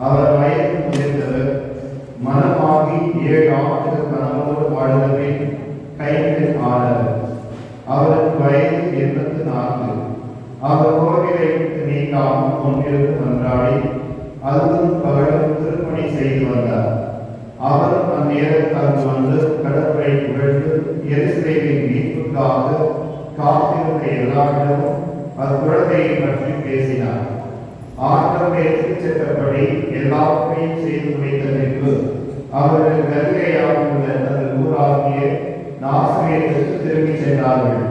அவர் வயது முதிர்ந்தவர், மனமாகி 7 ஆண்டுகள் கணவனோடு வாழ்ந்தபின் கைவிட்டு ஆனவர். அவருக்கு வயது 84. அவர் கோவிலை விட்டு நீங்காமல் கொண்டிருந்து மன்றாடி அல்லும் பகலும் திருப்பணி செய்து வந்தார். அவர் அந்நேரத்தில் வந்து கடவுளை புகழ்ந்து எருசலேமின் மீட்புக்காக காத்திருந்த எல்லாரிடமும் அக்குழந்தையை பற்றி பேசினார். ஆண்டவர் எடுத்துச் சென்றபடி எல்லாவற்றையும் செய்து முடித்த பின்பு அவர்கள் கலிலேயாவில் உள்ள தனது ஊராகிய நாசரேத்துக்கு திரும்பிச் சென்றார்கள்.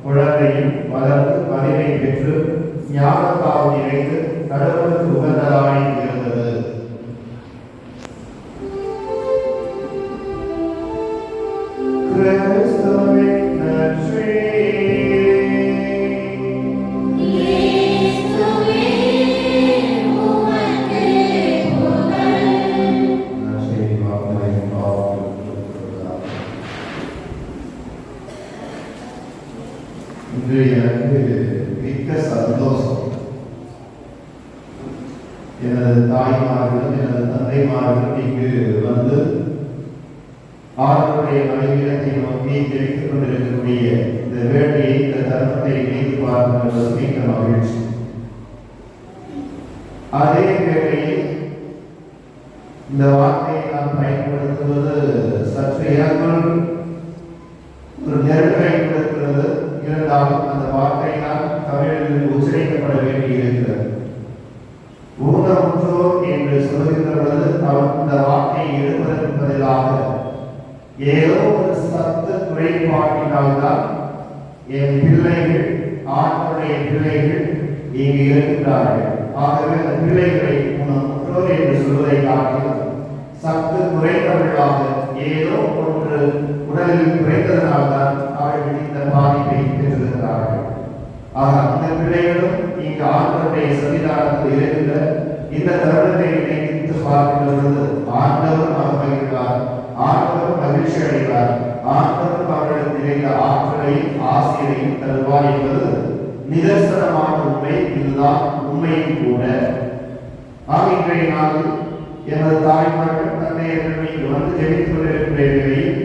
குழந்தையும் வளர்ந்து பதிலை பெற்று ஞானத்தால் நிறைந்து கடவுளுக்கு உகந்ததாய் இருந்தது. இன்று எனக்கு மிக்க சந்தோஷம். எனது தாய்மார்களும் எனது தந்தைமார்களும் இங்கு வந்து ஆண்டவருடைய மனைவிடத்தை நோக்கி தெரிவித்துக் கொண்டிருக்கக்கூடிய இந்த வேலையை, இந்த தருணத்தை இணைந்து பார்க்கிறது மிக்க மகிழ்ச்சி. அதே வேளையில் இந்த வார்த்தையை நாம் பயன்படுத்துவது சற்று எனக்குள் ஒரு நெருக்கை கொடுக்கிறது. இருந்தாலும் அந்த வார்த்தையினால் தமிழில் உச்சரிக்கப்பட வேண்டியிருக்கிறது. ஊனமுற்றோர் என்று சொல்கின்ற பொழுது இந்த வார்த்தையை எடுப்பதற்கு பதிலாக ஏதோ ஒரு சத்து குறைபாட்டினால்தான் என் பிள்ளைகள், ஆண்களுடைய பிள்ளைகள் இங்கு இருக்கிறார்கள். ஆகவே அந்த பிள்ளைகளை ஊனமுற்றோர் என்று சொல்வதை காட்டிலும் சத்து குறைந்தவர்களாக ஏதோ ஒன்று உடலில் குறைந்ததனால்தான் அவர்கள் இந்த பாதிப்பை பெற்றிருக்கிறார்கள். ஆக அந்த பிள்ளைகளும் இங்கு ஆண்டவருடைய சன்னிதானத்தில் இருக்கின்ற இந்த தருணத்தை நினைத்து பார்க்கின்ற பொழுது ஆண்டவர் மகிழ்கிறார், ஆண்டவர் மகிழ்ச்சி அடைகிறார், ஆண்டவர் அவர்களுக்கு நிறைந்த ஆற்றலையும் ஆசிரியரையும் தருவார் என்பது நிதர்சனமான உண்மை. இதுதான் உண்மையும் கூட. ஆக இன்றைய நாளில் எனது தாய்மார்கள் தந்தையர்கள் இங்கு வந்து ஜெபித்துக் கொண்டிருக்கின்ற நிலையில்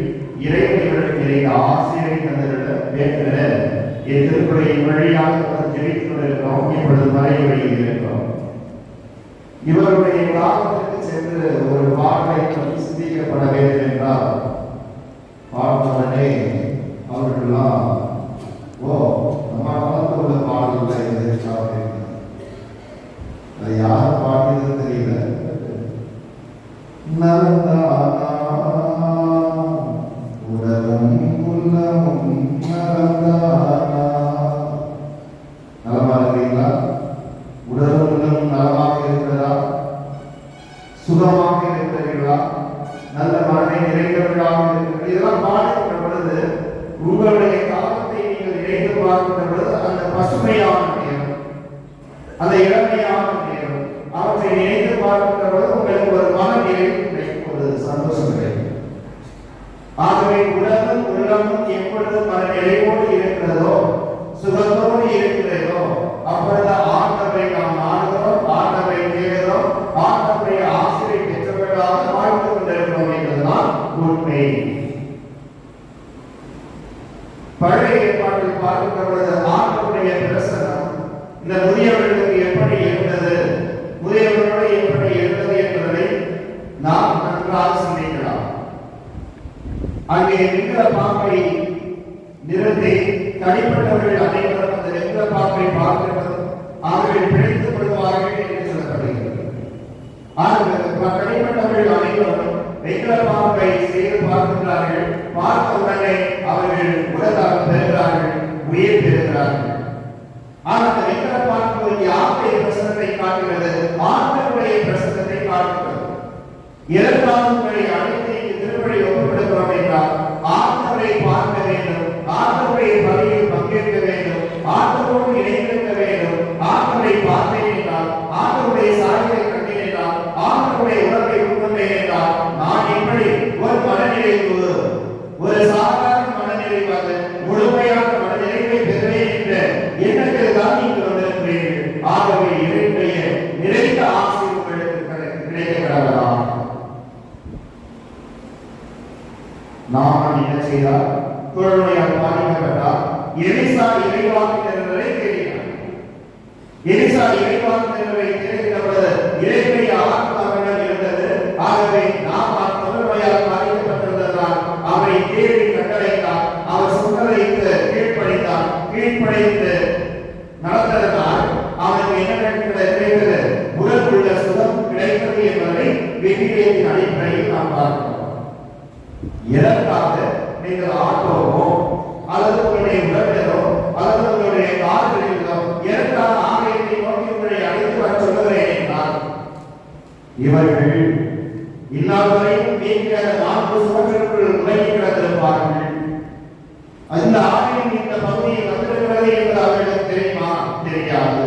இறைவர்களுக்கு நிறைந்த ஆசிரியரை தந்திருந்த வேண்டுகிற திருக்குறையின் வழியாக ஜெபித்துக் கொண்டிருக்கிறோம். இப்பொழுது மறைவழியில் இருக்கிறோம். இவருடைய காலத்திற்கு சென்று ஒரு பாடலை பற்றி சிந்திக்கப்பட வேண்டும் என்றால் பார்த்தவுடனே அவர்களெல்லாம் நம்ம காலத்தில் உள்ள பாடல்கள் எதற்காக அது யார் பாடியது தெரியல. நலந்தானா உடலும் உள்ளமும் நலந்தானா. நலமாக இருக்கிறீங்களா? உடலும் உள்ளமும் நலமாக இருக்கிறதா? சுகமாக இருக்கிறீர்களா? நல்ல மனதை நிறைந்தவர்களாக இருக்கிறீர்கள்? இதெல்லாம் பாடுகின்ற பொழுது உங்களுடைய காலத்தை நீங்கள் நினைத்து பார்க்கின்ற பொழுது அந்த பசுமையான நேரம், அந்த இளமையான நேரம், அவற்றை நினைத்து பார்க்கின்ற பொழுது உங்களுக்கு ஒரு மன நிறைவு கிடைக்கும், ஒரு சந்தோஷம் கிடைக்கும். ஆகவே உடலும் உள்ளமும் எப்பொழுது மன நிறைவோடு இருக்கிறதோ, சுகத்தோடு இருக்கிறதோ, அப்பொழுது ஆண்டவரை நாம் நாடுகிறோம், ஆண்டவரை தேடுகிறோம், ஆண்டவரை ஆசிரியை பெற்றவர்களாக வாழ்ந்து கொண்டிருக்கிறோம் என்பதுதான் உண்மை. பழைய ஏற்பாட்டில் பார்க்கின்ற பொழுது ஆண்டவருடைய பிரசனம் இந்த முதியவர்களுக்கு எப்படி இருந்தது, முதியவர்களோடு எப்படி இருந்தது என்பதை நாம் நன்றாக சிந்திக்கலாம். அங்கே இருக்கிற பாம்பை நிறுத்தி தனிப்பட்டவர்கள் அனைவரும் அந்த இருக்கிற பாம்பை பார்க்கிறது, அவர்கள் பிழைத்துக் கொள்வார்கள் என்று சொல்லப்படுகிறது. தனிப்பட்டவர்கள் அனைவரும் இருக்கிற பாம்பை செய்து பார்க்கிறார்கள். பார்த்த உடனே அவர்கள் உடலாக பெறுகிறார்கள், ஆனால் வெங்கல பாட்டு யாருடைய பிரசனத்தை காட்டுகிறது? ஆண்டவருடைய பிரசனத்தை காட்டுகிறது. இரண்டாவது அழைத்து திருப்படி ஒப்புப்படுகிறோம் என்றால் ஆண்டவரை பார்க்க வேண்டும், ஆண்டவருடைய பணியில் பங்கேற்க வேண்டும், ஆண்டவரோடு இணைந்திருக்க வேண்டும். ஆண்டவரை பார்த்தேன் என்றால், ஆண்டவருடைய சாயலை கண்டேன் என்றால், ஆண்டவருடைய உணர்வை உட்கொண்டேன் என்றால், நான் எப்படி ஒரு மனநிலைக்கு ஒரு சாதாரண மனநிலைவாக முழுமையான மனநிலைவை பெறுவேன் என்ற எண்ணத்தில் தான் நீங்கள் வந்திருக்கிறீர்கள். ஆகவே இறைவனுடைய நிறைந்த ஆசை உங்களுக்கு கிடைக்கப்படலாம். நாம் என்ன செய்தால் தொழுநோயால் பாதிக்கப்பட்டால் எலிசா இறைவாக்கினரை தேடினார். எலிசா இறைவாக்கினரை தேடுகிற பொழுது இறைவனுடைய ஆத்மா அவரிடம் இருந்தது. ஆகவே நாம் தொழுநோயால் பாதிக்கப்பட்டிருந்ததால் அவரை தேடி கட்டளைத்தார். அவர் சொன்னதைக்கு கீழ்ப்படித்தார். கீழ்ப்படித்து நடந்ததனால் அவனுக்கு என்ன கிடைத்தது? உடலுள்ள சுகம் கிடைத்தது என்பதை விதிகளின் அடிப்படையில் நாம் பார்க்கிறோம். எதற்காக நீங்கள் ஆட்டோவோ அல்லது உங்களுடைய உடனோ அல்லது உங்களுடைய கார்களிலோ எதற்காக ஆலயத்தை நோக்கி உங்களை அழைத்து வர சொல்லுகிறேன் என்றால், இவர்கள் இந்நாள் வரையும் நீக்கிற 4 சுவற்றிற்குள் உலகி கிடந்திருப்பார்கள். அந்த ஆலயம் இந்த பகுதியில் வந்திருக்கிறது என்பது அவர்களுக்கு தெரியுமா? தெரியாது.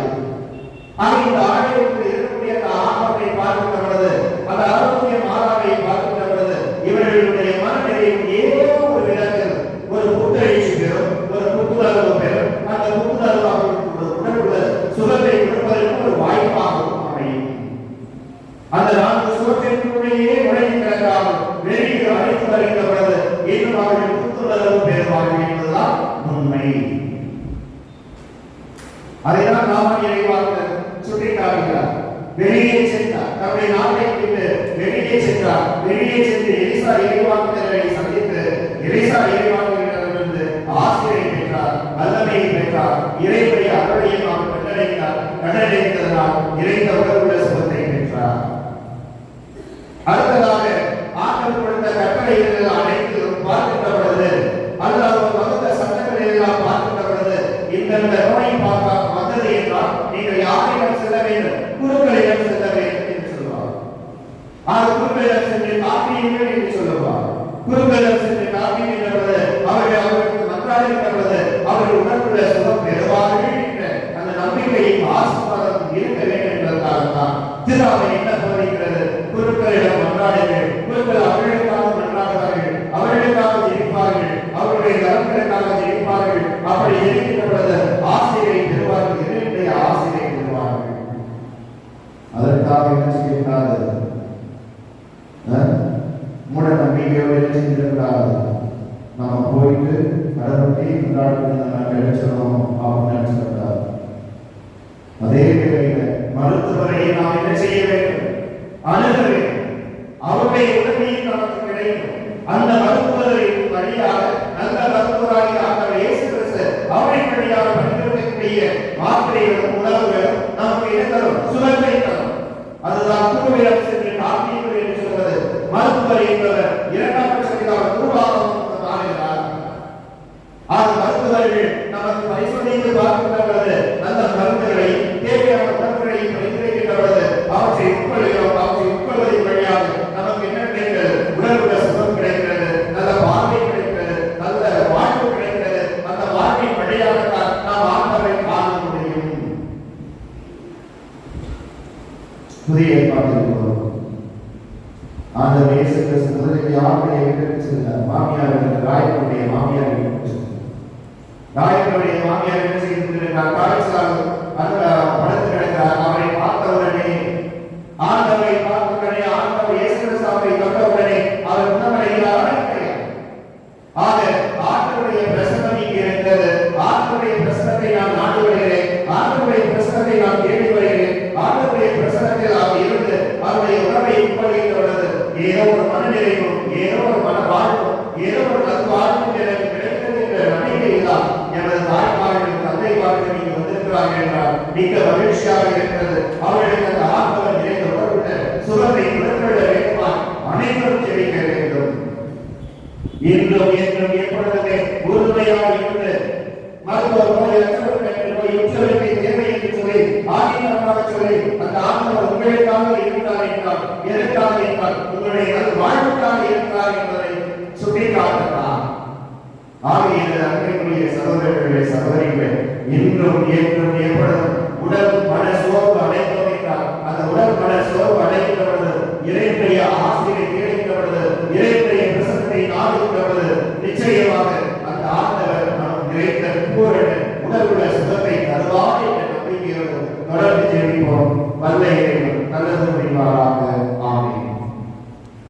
ஆக இந்த ஆலயத்தில் இருக்கக்கூடிய அந்த ஆபத்தை பார்க்கின்ற பொழுது, அந்த ஆரோக்கிய மாதாவை பார்க்கின்ற பொழுது இவர்களுடைய மனநிலையில் ஏதோ ஒரு விதத்தில் ஒரு புத்தெழுச்சி பெறும், ஒரு புத்துணர்வு பெறும். அந்த புத்துணர்வு அவர்களுக்கு உடலுள்ள சுகத்தை கொடுப்பதற்கு ஒரு வாய்ப்பாகவும் அமையும். அந்த 4 சுகத்திற்குள்ளேயே உலகி கிடக்காமல் வெளியில் அழைத்து வருகின்ற பொழுது இன்னும் அவர்கள் புத்துணர்வு பெறுவார்கள் என்பதுதான் உண்மை. அதைதான் நாம இறைவாக்கினர் சுட்டிக்காட்டுகிறார். வெளியே சென்றார், தன்னுடைய நாட்டை விட்டு வெளியே சென்றார். வெளியே சென்று எலிசா இறைவாக்கினரை சந்தித்து எலிசா இறைவாக்கினரிடமிருந்து ஆசிரியை பெற்றார், வல்லமையை பெற்றார். இறைவனுடைய அருளையும் அவர் கண்டடைந்தார். கண்டடைந்ததனால் இறைந்த உடலுள்ள சுகத்தை பெற்றார். அடுத்ததாக ஆண்டவர் கொடுத்த கட்டளைகள் அனைத்தும் பார்க்கின்ற பொழுது, அல்லது அவர் வகுத்த சட்டங்களை எல்லாம் பார்க்கின்ற பொழுது, இந்த நோயை பார்க்க வந்தது என்றால் நீங்கள் யாரிடம் செல்ல வேண்டும்? குருக்களிடம் செல்ல வேண்டும் என்று சொல்லுவார். குருக்களிடம் சென்று காப்பீர்கள் என்று சொல்லுவார். குருக்களிடம் சென்று காப்பீர்கள் என்பது அவர்களுக்கு மன்றாடுகின்ற பொழுது அவர்கள் உணர்வுள்ள சுகம் பெறுவார்கள் என்ற அந்த நம்பிக்கையை ஆசீர்வாதம் இருக்க வேண்டும் என்பதற்காகத்தான் திருநாவை என்ன போதிக்கிறது? குருக்களிடம் மன்றாடுங்கள். குருக்கள் அவர்களுக்காக மன்றாடுவார்கள், அவர்களுக்காக ஜெயிப்பார்கள், அவருடைய நலன்களுக்காக ஜெயிப்பார்கள். அப்படி ஜெயிக்கின்ற பொழுது ஆசிரியை பெறுவார்கள், இறைவனுடைய ஆசிரியை பெறுவார்கள். அதற்காக என்ன செய்யக்கூடாது? மூட நம்பிக்கையோடு என்ன செஞ்சிடக்கூடாது? நம்ம போயிட்டு கடவுளை நினைச்சிடணும் அப்படின்னு நினைச்சிடக்கூடாது. அதே வேளையில் மருத்துவரை நாம் என்ன செய்ய வேண்டும்? அணுக வேண்டும். அவருடைய உதவியும் நமக்கு கிடைக்கும். அந்த மருத்துவரின் வழியாக நல்ல மருத்துவராகி ஆண்டவர் இயேசு கிறிஸ்து அவரின் வழியாக பணிபுரியக்கூடிய மாத்திரைகளும் உணவுகளும் நமக்கு என்ன தரும்? சுகத்தை தரும். அதுதான் குருவிடம் சென்று காப்பீர்கள் என்று சொல்வது. மருத்துவர் என்பவர் 2ஆம் பட்சத்திற்காக குருவாகவும் மாறுகிறார். மருத்துவர்கள் நமக்கு பரிசோதித்து பார்க்கின்ற பொழுது அந்த மருந்துகளை தேவையான உணவுகளை பரிந்துரைக்கின்ற பொழுது அவற்றை உட்கொள்கிறோம். அவற்றை உட்கொள்வதன் வழியாக நமக்கு என்ன கிடைக்கிறது? உடலுள்ள சுகம் கிடைக்கிறது, நல்ல பார்வை கிடைக்கிறது, நல்ல வாழ்வு கிடைக்கிறது. அந்த வாழ்வின் வழியாகத்தான் நாம் ஆண்டவரை காண முடியும். புதிய ஏற்பாட்டில் ஆண்டவர் இயேசு கிறிஸ்து முதலில் யாருடைய வீட்டிற்கு சென்றார்? மாமியார் ராயனுடைய மாமியார் வீட்டுக்கு சென்றார். ராயனுடைய மாமியார் என்ன செய்திருக்கிறார்? காய்ச்சலால் அந்த படுத்து கிடக்கிறார். அவரை பார்த்தவுடனே ஆண்டவரை பார்த்தவுடனே ஆண்டவர் இயேசு கிறிஸ்து அவரை தொட்டவுடனே அவர் குணமடைகிறார். ஆக ஆண்டவருடைய பிரசன்னம் இங்கே இருக்கிறது. ஆண்டவருடைய பிரசன்னத்தை நான் நாடி வருகிறேன். ஆண்டவருடைய பிரசன்னத்தை நான் தேடி வருகிறேன். ஆண்டவருடைய பிரசன்னத்தில் அவர் இருந்து அவருடைய உணவை உட்கொள்கின்ற பொழுது ஏதோ ஒரு மனநிலையும், ஏதோ ஒரு மன வாழ்வும், ஏதோ ஒரு நல்வாழ்வும் எனக்கு கிடைக்கிறது என்ற நம்பிக்கையில்தான் எனது தாய்மார்கள் தந்தைமார்கள் நீங்க வந்திருக்கிறார்கள் என்றால் மிக மகிழ்ச்சியாக இருக்கிறது. அவர்களுக்கு அந்த ஆண்டவர் நிறைந்த உணர்வுள்ள சுகத்தை உணர்வுள்ள வேண்டுமா? அனைவரும் ஜெபிக்க வேண்டும். இன்றும் என்றும் எப்பொழுதுமே உறுதுணையாக இருந்து மருத்துவ நோய் அச்சப்பட்ட நோய் உச்சரிப்பை எதற்காக இருக்கிறார்? உங்களுடைய வாழ்வுக்காக இருக்கிறார் என்பதை சுட்டிக்காட்டுகிறார். ஆகிய அன்பிற்குரிய சகோதரர்களே, சகோதரிகளே, இன்றும் என்றும் எப்பொழுதும் உடல் மன